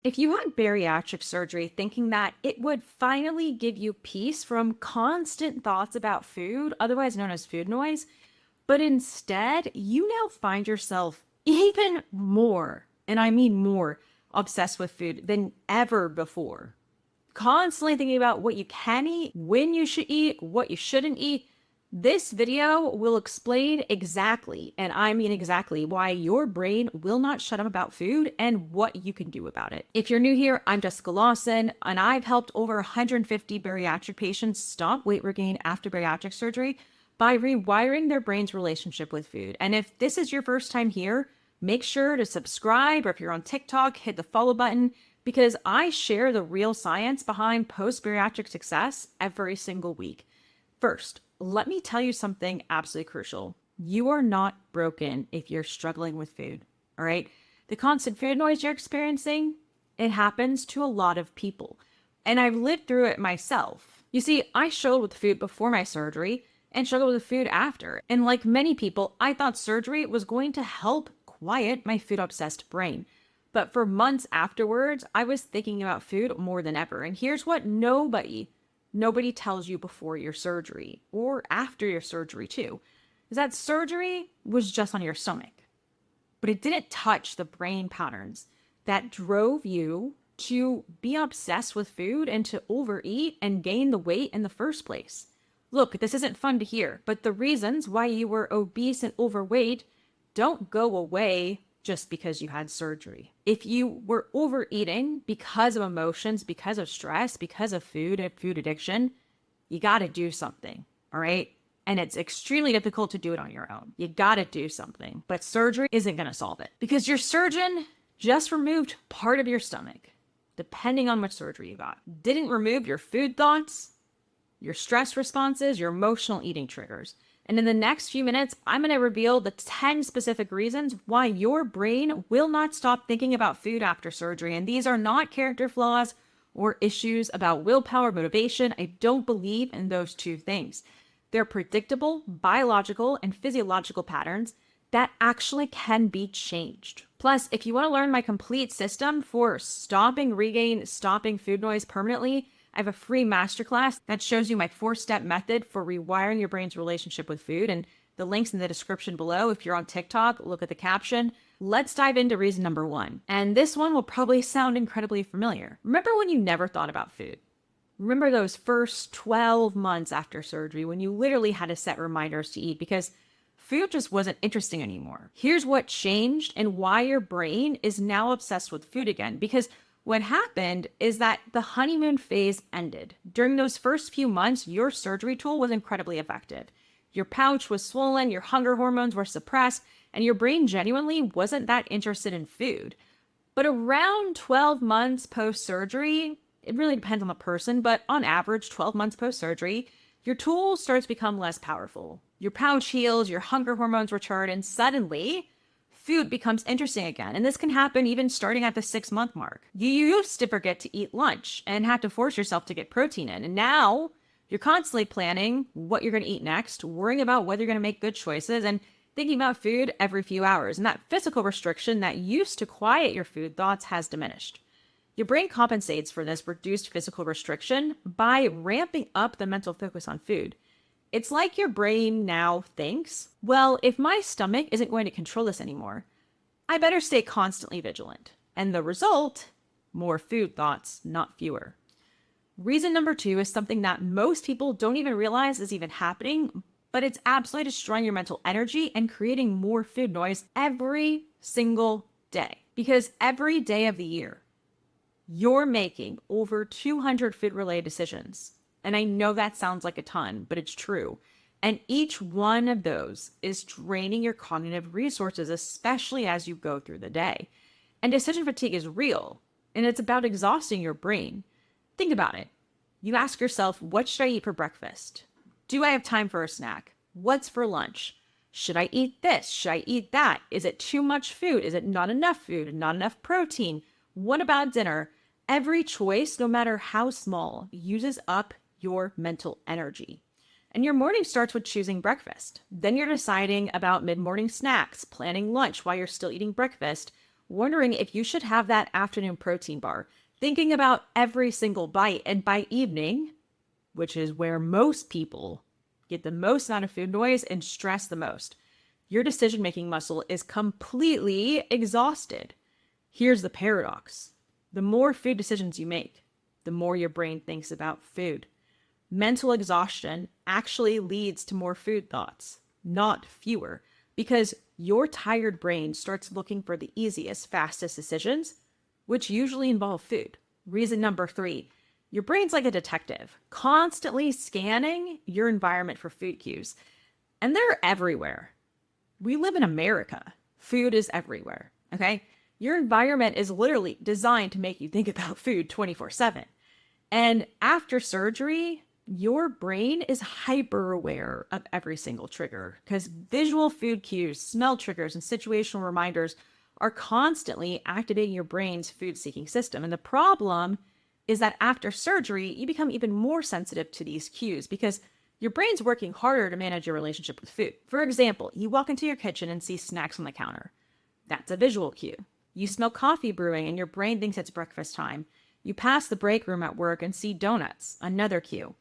If you had bariatric surgery thinking that it would finally give you peace from constant thoughts about food, otherwise known as food noise, but instead you now find yourself even more, and I mean more, obsessed with food than ever before. Constantly thinking about what you can eat, when you should eat, what you shouldn't eat. This video will explain exactly, and I mean exactly, why your brain will not shut up about food and what you can do about it. If you're new here, I'm Jessica Lawson, and I've helped over 150 bariatric patients stop weight regain after bariatric surgery by rewiring their brain's relationship with food. And if this is your first time here, make sure to subscribe, or if you're on TikTok, hit the follow button, because I share the real science behind post-bariatric success every single week. First, let me tell you something absolutely crucial. You are not broken if you're struggling with food, all right? The constant food noise you're experiencing, it happens to a lot of people. And I've lived through it myself. You see, I struggled with food before my surgery and struggled with food after. And like many people, I thought surgery was going to help quiet my food-obsessed brain. But for months afterwards, I was thinking about food more than ever. And here's what nobody tells you before your surgery or after your surgery too, is that surgery was just on your stomach, but it didn't touch the brain patterns that drove you to be obsessed with food and to overeat and gain the weight in the first place. Look, this isn't fun to hear, but the reasons why you were obese and overweight don't go away just because you had surgery. If you were overeating because of emotions, because of stress, because of food and food addiction, you got to do something, all right? And it's extremely difficult to do it on your own. You got to do something, but surgery isn't going to solve it because your surgeon just removed part of your stomach, depending on which surgery you got. Didn't remove your food thoughts, your stress responses, your emotional eating triggers. And in the next few minutes, I'm going to reveal the 10 specific reasons why your brain will not stop thinking about food after surgery. And these are not character flaws or issues about willpower, motivation. I don't believe in those two things. They're predictable, biological, and physiological patterns that actually can be changed. Plus, if you want to learn my complete system for stopping regain, stopping food noise permanently, I have a free masterclass that shows you my 4-step method for rewiring your brain's relationship with food, and the link's in the description below. If you're on TikTok, look at the caption. Let's dive into reason number 1. And this one will probably sound incredibly familiar. Remember when you never thought about food? Remember those first 12 months after surgery when you literally had to set reminders to eat because food just wasn't interesting anymore? Here's what changed and why your brain is now obsessed with food again. Because what happened is that the honeymoon phase ended. During those first few months, your surgery tool was incredibly effective. Your pouch was swollen, your hunger hormones were suppressed, and your brain genuinely wasn't that interested in food. But around 12 months post-surgery, it really depends on the person, but on average, 12 months post-surgery, your tool starts to become less powerful. Your pouch heals, your hunger hormones return, and suddenly, food becomes interesting again. And this can happen even starting at the 6-month mark. You used to forget to eat lunch and had to force yourself to get protein in. And now you're constantly planning what you're going to eat next, worrying about whether you're going to make good choices, and thinking about food every few hours. And that physical restriction that used to quiet your food thoughts has diminished. Your brain compensates for this reduced physical restriction by ramping up the mental focus on food. It's like your brain now thinks, well, if my stomach isn't going to control this anymore, I better stay constantly vigilant. And the result, more food thoughts, not fewer. Reason number 2 is something that most people don't even realize is even happening, but it's absolutely destroying your mental energy and creating more food noise every single day. Because every day of the year, you're making over 200 food-related decisions. And I know that sounds like a ton, but it's true. And each one of those is draining your cognitive resources, especially as you go through the day. And decision fatigue is real, and it's about exhausting your brain. Think about it. You ask yourself, what should I eat for breakfast? Do I have time for a snack? What's for lunch? Should I eat this? Should I eat that? Is it too much food? Is it not enough food? Not enough protein? What about dinner? Every choice, no matter how small, uses up your mental energy. And your morning starts with choosing breakfast. Then you're deciding about mid-morning snacks, planning lunch while you're still eating breakfast, wondering if you should have that afternoon protein bar, thinking about every single bite. And by evening, which is where most people get the most amount of food noise and stress the most, your decision making muscle is completely exhausted. Here's the paradox: the more food decisions you make, the more your brain thinks about food. Mental exhaustion actually leads to more food thoughts, not fewer, because your tired brain starts looking for the easiest, fastest decisions, which usually involve food. Reason number 3: your brain's like a detective, constantly scanning your environment for food cues, and they're everywhere. We live in America. Food is everywhere, okay? Your environment is literally designed to make you think about food 24/7. And after surgery, your brain is hyper aware of every single trigger because visual food cues, smell triggers, and situational reminders are constantly activating your brain's food seeking system. And the problem is that after surgery, you become even more sensitive to these cues because your brain's working harder to manage your relationship with food. For example, you walk into your kitchen and see snacks on the counter. That's a visual cue. You smell coffee brewing and your brain thinks it's breakfast time. You pass the break room at work and see donuts, another cue.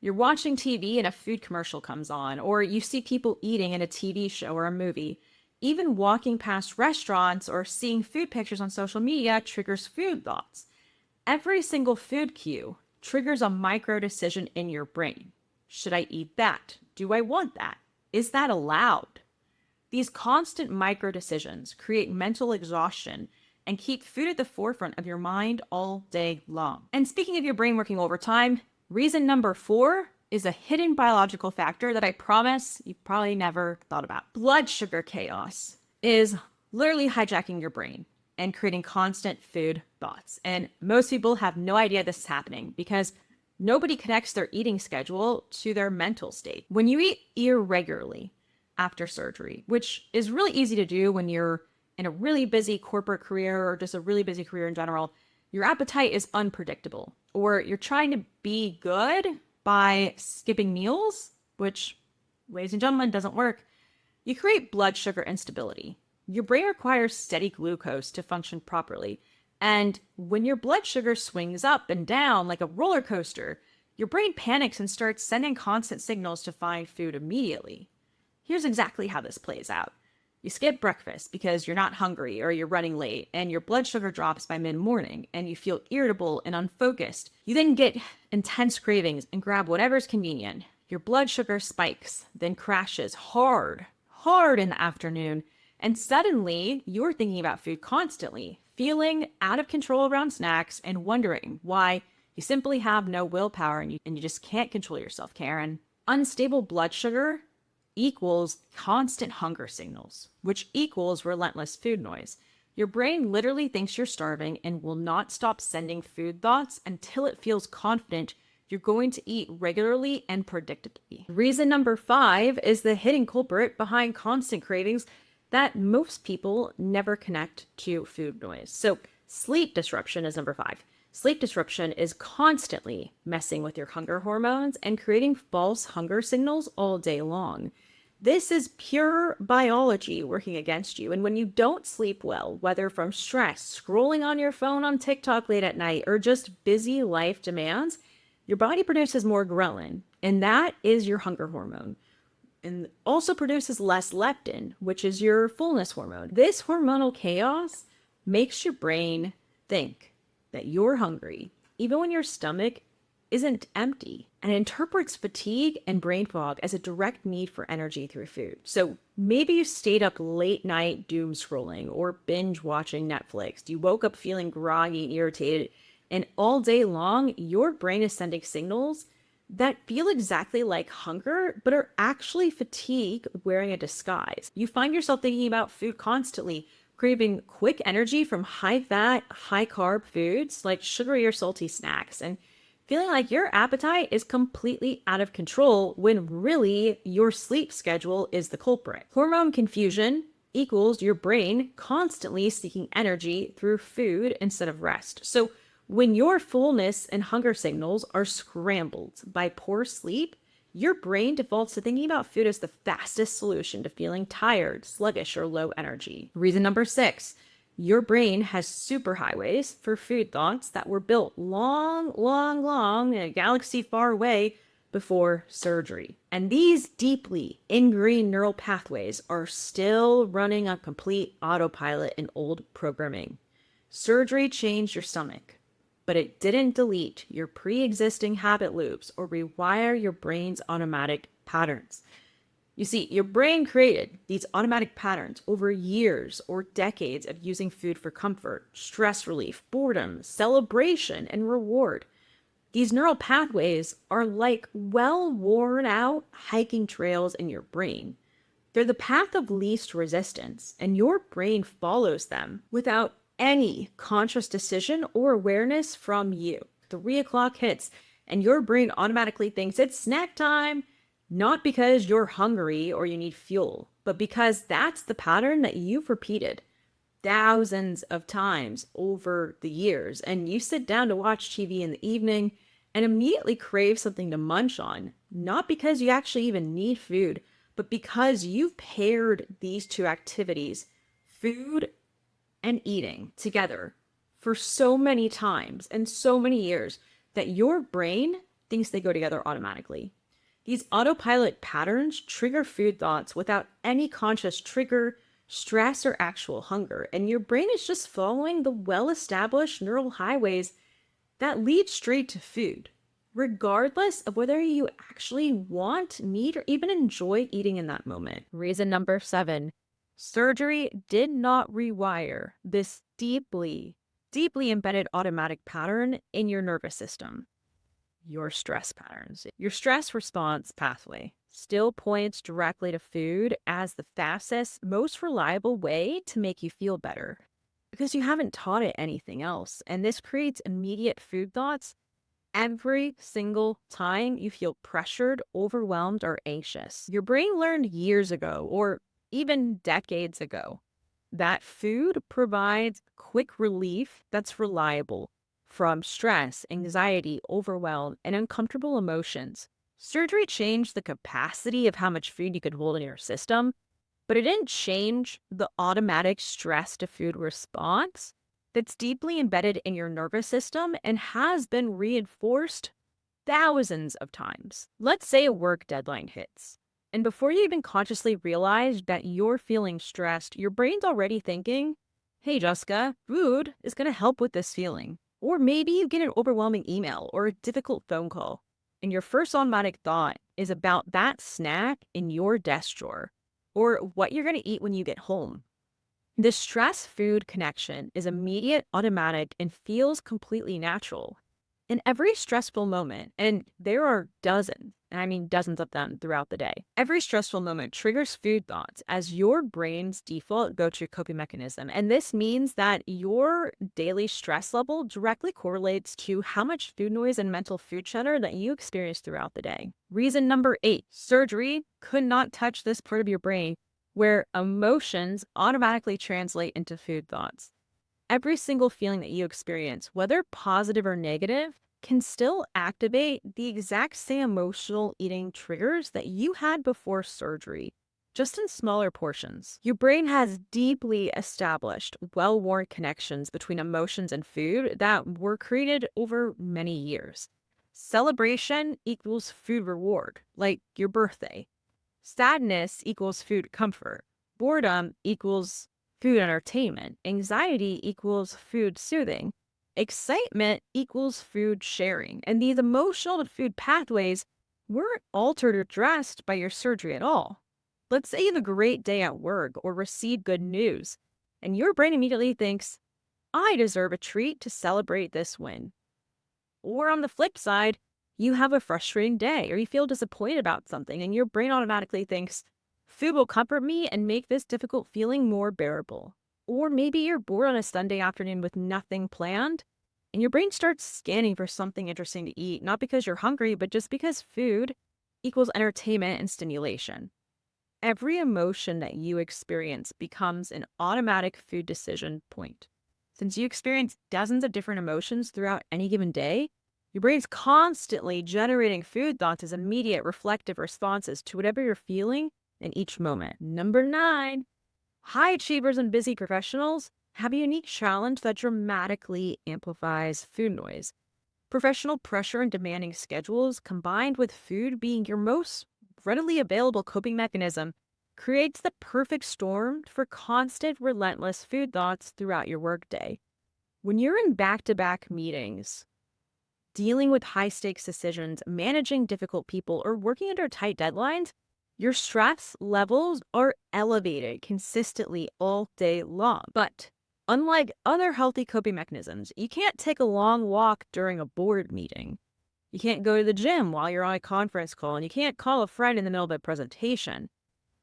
You're watching TV and a food commercial comes on, or you see people eating in a TV show or a movie. Even walking past restaurants or seeing food pictures on social media triggers food thoughts. Every single food cue triggers a micro decision in your brain. Should I eat that? Do I want that? Is that allowed? These constant micro decisions create mental exhaustion and keep food at the forefront of your mind all day long. And speaking of your brain working overtime, reason number 4 is a hidden biological factor that I promise you probably never thought about. Blood sugar chaos is literally hijacking your brain and creating constant food thoughts. And most people have no idea this is happening because nobody connects their eating schedule to their mental state. When you eat irregularly after surgery, which is really easy to do when you're in a really busy corporate career or just a really busy career in general, your appetite is unpredictable, or you're trying to be good by skipping meals, which, ladies and gentlemen, doesn't work. You create blood sugar instability. Your brain requires steady glucose to function properly. And when your blood sugar swings up and down like a roller coaster, your brain panics and starts sending constant signals to find food immediately. Here's exactly how this plays out. You skip breakfast because you're not hungry or you're running late, and your blood sugar drops by mid-morning and you feel irritable and unfocused. You then get intense cravings and grab whatever's convenient. Your blood sugar spikes, then crashes hard in the afternoon, and suddenly you're thinking about food constantly, feeling out of control around snacks and wondering why you simply have no willpower and you just can't control yourself, Karen. Unstable blood sugar equals constant hunger signals, which equals relentless food noise. Your brain literally thinks you're starving and will not stop sending food thoughts until it feels confident you're going to eat regularly and predictably. Reason number 5 is the hidden culprit behind constant cravings that most people never connect to food noise. So sleep disruption is number 5. Sleep disruption is constantly messing with your hunger hormones and creating false hunger signals all day long. This is pure biology working against you. And when you don't sleep well, whether from stress, scrolling on your phone on TikTok late at night, or just busy life demands, your body produces more ghrelin, and that is your hunger hormone. And also produces less leptin, which is your fullness hormone. This hormonal chaos makes your brain think that you're hungry, even when your stomach isn't empty, and interprets fatigue and brain fog as a direct need for energy through food. So maybe you stayed up late night doom scrolling or binge watching Netflix. You woke up feeling groggy and irritated, and all day long, your brain is sending signals that feel exactly like hunger, but are actually fatigue wearing a disguise. You find yourself thinking about food constantly, craving quick energy from high-fat, high-carb foods like sugary or salty snacks, and feeling like your appetite is completely out of control when really your sleep schedule is the culprit. Hormone confusion equals your brain constantly seeking energy through food instead of rest. So when your fullness and hunger signals are scrambled by poor sleep, your brain defaults to thinking about food as the fastest solution to feeling tired, sluggish, or low energy. Reason number 6, Your brain has superhighways for food thoughts that were built long, long, long in a galaxy far away before surgery. And these deeply ingrained neural pathways are still running on complete autopilot in old programming. Surgery changed your stomach, but it didn't delete your pre existing habit loops or rewire your brain's automatic patterns. You see, your brain created these automatic patterns over years or decades of using food for comfort, stress relief, boredom, celebration, and reward. These neural pathways are like well worn out hiking trails in your brain. They're the path of least resistance, and your brain follows them without any conscious decision or awareness from you. 3 o'clock hits, and your brain automatically thinks it's snack time, not because you're hungry or you need fuel, but because that's the pattern that you've repeated thousands of times over the years. And you sit down to watch TV in the evening and immediately crave something to munch on, not because you actually even need food, but because you've paired these two activities, food and eating, together for so many times and so many years that your brain thinks they go together automatically. These autopilot patterns trigger food thoughts without any conscious trigger, stress, or actual hunger. And your brain is just following the well established neural highways that lead straight to food, regardless of whether you actually want, need, or even enjoy eating in that moment. Reason number 7, surgery did not rewire this deeply, deeply embedded automatic pattern in your nervous system. Your stress patterns. Your stress response pathway still points directly to food as the fastest, most reliable way to make you feel better because you haven't taught it anything else. And this creates immediate food thoughts every single time you feel pressured, overwhelmed, or anxious. Your brain learned years ago, or even decades ago, that food provides quick relief that's reliable from stress, anxiety, overwhelm, and uncomfortable emotions. Surgery changed the capacity of how much food you could hold in your system, but it didn't change the automatic stress to food response that's deeply embedded in your nervous system and has been reinforced thousands of times. Let's say a work deadline hits, and before you even consciously realize that you're feeling stressed, your brain's already thinking, hey, Jessica, food is going to help with this feeling. Or maybe you get an overwhelming email or a difficult phone call, and your first automatic thought is about that snack in your desk drawer or what you're going to eat when you get home. The stress-food connection is immediate, automatic, and feels completely natural. In every stressful moment, and there are dozens, and I mean dozens of them throughout the day, every stressful moment triggers food thoughts as your brain's default go-to coping mechanism. And this means that your daily stress level directly correlates to how much food noise and mental food chatter that you experience throughout the day. Reason number 8, surgery could not touch this part of your brain where emotions automatically translate into food thoughts. Every single feeling that you experience, whether positive or negative, can still activate the exact same emotional eating triggers that you had before surgery, just in smaller portions. Your brain has deeply established, well-worn connections between emotions and food that were created over many years. Celebration equals food reward, like your birthday. Sadness equals food comfort. Boredom equals food entertainment. Anxiety equals food soothing. Excitement equals food sharing. And these emotional to food pathways weren't altered or addressed by your surgery at all. Let's say you have a great day at work or receive good news, and your brain immediately thinks, I deserve a treat to celebrate this win. Or on the flip side, you have a frustrating day or you feel disappointed about something, and your brain automatically thinks, food will comfort me and make this difficult feeling more bearable. Or maybe you're bored on a Sunday afternoon with nothing planned, and your brain starts scanning for something interesting to eat, not because you're hungry, but just because food equals entertainment and stimulation. Every emotion that you experience becomes an automatic food decision point. Since you experience dozens of different emotions throughout any given day, your brain's constantly generating food thoughts as immediate reflective responses to whatever you're feeling in each moment. Number 9, high achievers and busy professionals have a unique challenge that dramatically amplifies food noise. Professional pressure and demanding schedules, combined with food being your most readily available coping mechanism, creates the perfect storm for constant, relentless food thoughts throughout your workday. When you're in back to back meetings, dealing with high stakes decisions, managing difficult people, or working under tight deadlines, your stress levels are elevated consistently all day long. But unlike other healthy coping mechanisms, you can't take a long walk during a board meeting. You can't go to the gym while you're on a conference call, and you can't call a friend in the middle of a presentation.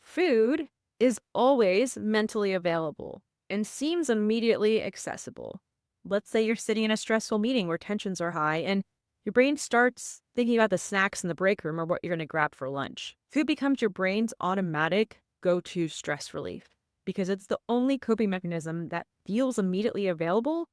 Food is always mentally available and seems immediately accessible. Let's say you're sitting in a stressful meeting where tensions are high and your brain starts thinking about the snacks in the break room or what you're going to grab for lunch. Food becomes your brain's automatic go-to stress relief because it's the only coping mechanism that feels immediately available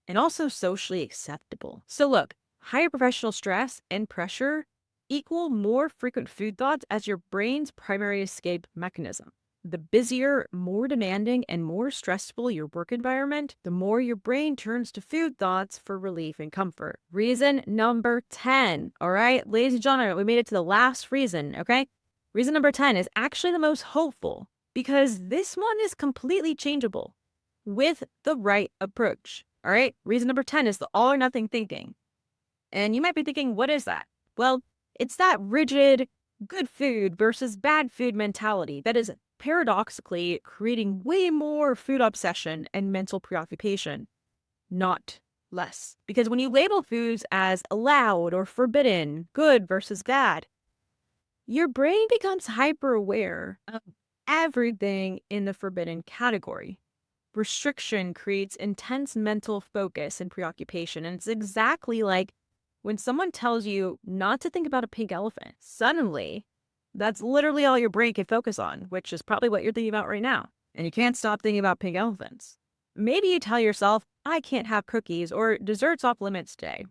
and also socially acceptable. So look, higher professional stress and pressure equal more frequent food thoughts as your brain's primary escape mechanism. The busier, more demanding, and more stressful your work environment, the more your brain turns to food thoughts for relief and comfort. Reason number 10. All right, ladies and gentlemen, we made it to the last reason, okay? Reason number 10 is actually the most hopeful because this one is completely changeable with the right approach. All right, reason number 10 is the all or nothing thinking. And you might be thinking, what is that? Well, it's that rigid, good food versus bad food mentality that is paradoxically creating way more food obsession and mental preoccupation, not less. Because when you label foods as allowed or forbidden, good versus bad, your brain becomes hyper aware of everything in the forbidden category. Restriction creates intense mental focus and preoccupation, and it's exactly like when someone tells you not to think about a pink elephant. Suddenly, that's literally all your brain can focus on, which is probably what you're thinking about right now. And you can't stop thinking about pink elephants. Maybe you tell yourself, I can't have cookies or desserts off limits today.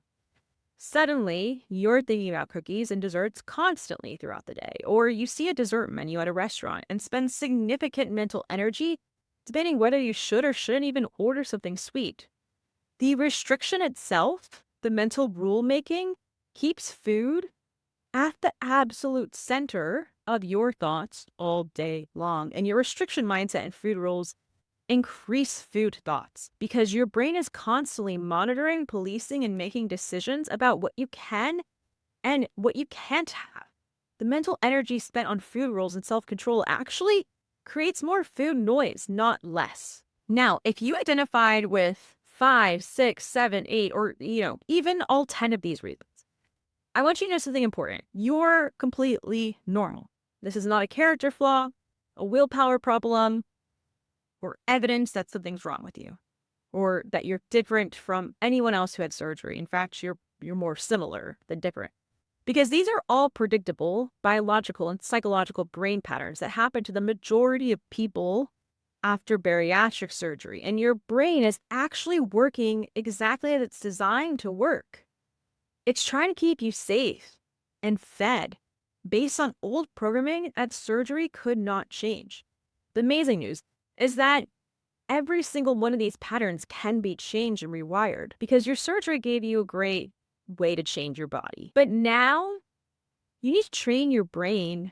Suddenly, you're thinking about cookies and desserts constantly throughout the day. Or you see a dessert menu at a restaurant and spend significant mental energy debating whether you should or shouldn't even order something sweet. The restriction itself, the mental rule making, keeps food at the absolute center of your thoughts all day long. And your restriction mindset and food rules increase food thoughts because your brain is constantly monitoring, policing, and making decisions about what you can and what you can't have. The mental energy spent on food rules and self-control actually creates more food noise, not less. Now, if you identified with 5, 6, 7, 8, or even all 10 of these reasons, I want you to know something important. You're completely normal. This is not a character flaw, a willpower problem, or evidence that something's wrong with you, or that you're different from anyone else who had surgery. In fact, you're more similar than different. Because these are all predictable biological and psychological brain patterns that happen to the majority of people after bariatric surgery. And your brain is actually working exactly as it's designed to work. It's trying to keep you safe and fed based on old programming that surgery could not change. The amazing news is that every single one of these patterns can be changed and rewired because your surgery gave you a great way to change your body. But now you need to train your brain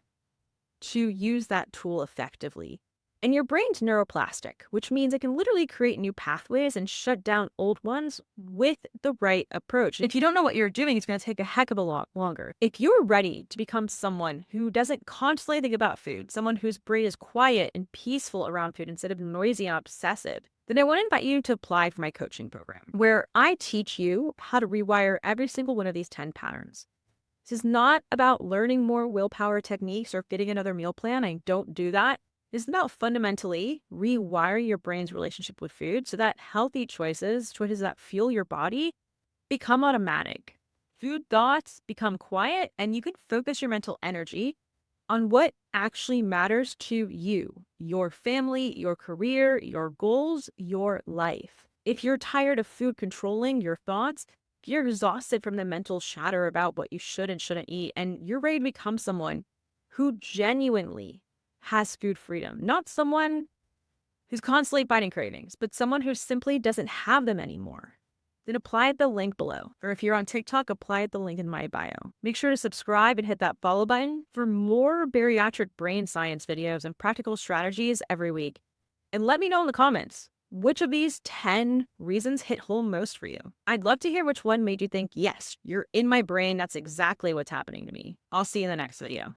to use that tool effectively. And your brain's neuroplastic, which means it can literally create new pathways and shut down old ones with the right approach. If you don't know what you're doing, it's going to take a heck of a lot longer. If you're ready to become someone who doesn't constantly think about food, someone whose brain is quiet and peaceful around food instead of noisy and obsessive, then I want to invite you to apply for my coaching program, where I teach you how to rewire every single one of these 10 patterns. This is not about learning more willpower techniques or fitting another meal plan. I don't do that. It's about fundamentally rewiring your brain's relationship with food so that healthy choices that fuel your body, become automatic. Food thoughts become quiet, and you can focus your mental energy on what actually matters to you, your family, your career, your goals, your life. If you're tired of food controlling your thoughts, if you're exhausted from the mental chatter about what you should and shouldn't eat, and you're ready to become someone who genuinely has food freedom, not someone who's constantly fighting cravings, but someone who simply doesn't have them anymore? Then apply the link below. Or if you're on TikTok, apply the link in my bio. Make sure to subscribe and hit that follow button for more bariatric brain science videos and practical strategies every week. And let me know in the comments, which of these 10 reasons hit home most for you? I'd love to hear which one made you think, yes, you're in my brain. That's exactly what's happening to me. I'll see you in the next video.